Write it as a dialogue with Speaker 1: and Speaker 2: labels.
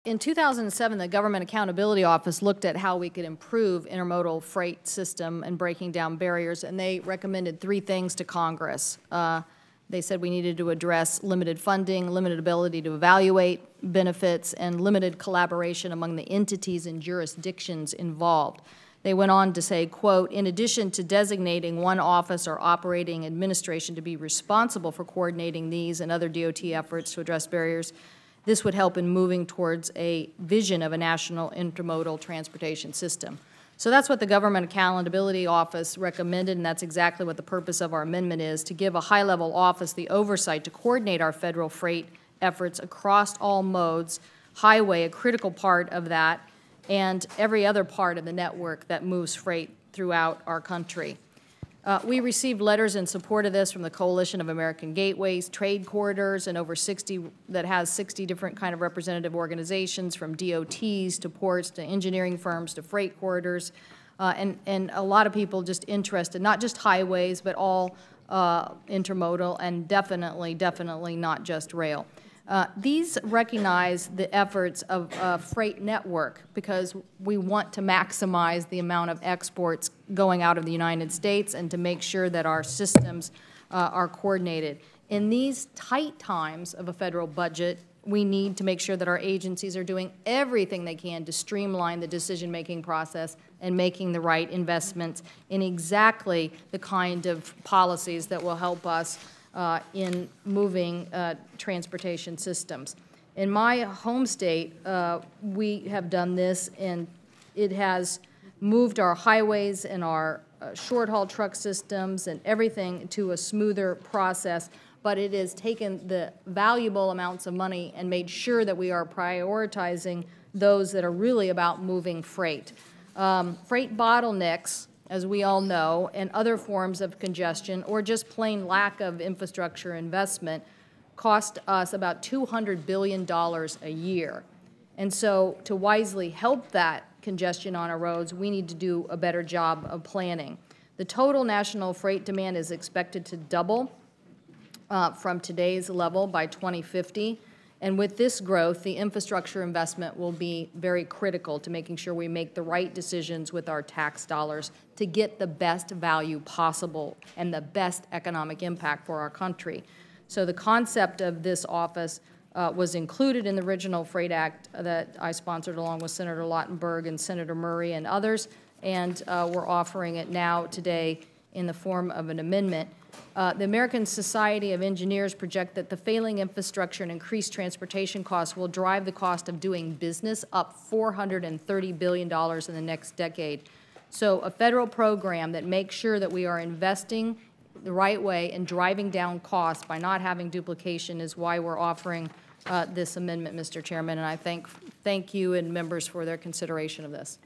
Speaker 1: In 2007, the Government Accountability Office looked at how we could improve intermodal freight system and breaking down barriers, and they recommended 3 things to Congress. They said we needed to address limited funding, limited ability to evaluate benefits, and limited collaboration among the entities and jurisdictions involved. They went on to say, quote, in addition to designating one office or operating administration to be responsible for coordinating these and other DOT efforts to address barriers, this would help in moving towards a vision of a national intermodal transportation system. So that's what the Government Accountability Office recommended, and that's exactly what the purpose of our amendment is, to give a high-level office the oversight to coordinate our federal freight efforts across all modes, highway a critical part of that, and every other part of the network that moves freight throughout our country. We received letters in support of this from the Coalition of American Gateways, Trade Corridors, and over 60, that has 60 different kind of representative organizations, from DOTs to ports to engineering firms to freight corridors, and a lot of people just interested, not just highways, but all intermodal, and definitely not just rail. These recognize the efforts of a freight network because we want to maximize the amount of exports going out of the United States and to make sure that our systems are coordinated. In these tight times of a federal budget, we need to make sure that our agencies are doing everything they can to streamline the decision-making process and making the right investments in exactly the kind of policies that will help us in moving transportation systems. In my home state, we have done this, and it has moved our highways and our short-haul truck systems and everything to a smoother process, but it has taken the valuable amounts of money and made sure that we are prioritizing those that are really about moving freight. Freight bottlenecks, as we all know, and other forms of congestion or just plain lack of infrastructure investment cost us about $200 billion a year. And so to wisely help that congestion on our roads, we need to do a better job of planning. The total national freight demand is expected to double from today's level by 2050. And with this growth, the infrastructure investment will be very critical to making sure we make the right decisions with our tax dollars to get the best value possible and the best economic impact for our country. So the concept of this office was included in the original Freight Act that I sponsored along with Senator Lautenberg and Senator Murray and others, and we're offering it now today in the form of an amendment. The American Society of Engineers project that the failing infrastructure and increased transportation costs will drive the cost of doing business up $430 billion in the next decade. So a federal program that makes sure that we are investing the right way and driving down costs by not having duplication is why we're offering this amendment, Mr. Chairman, and I thank you and members for their consideration of this.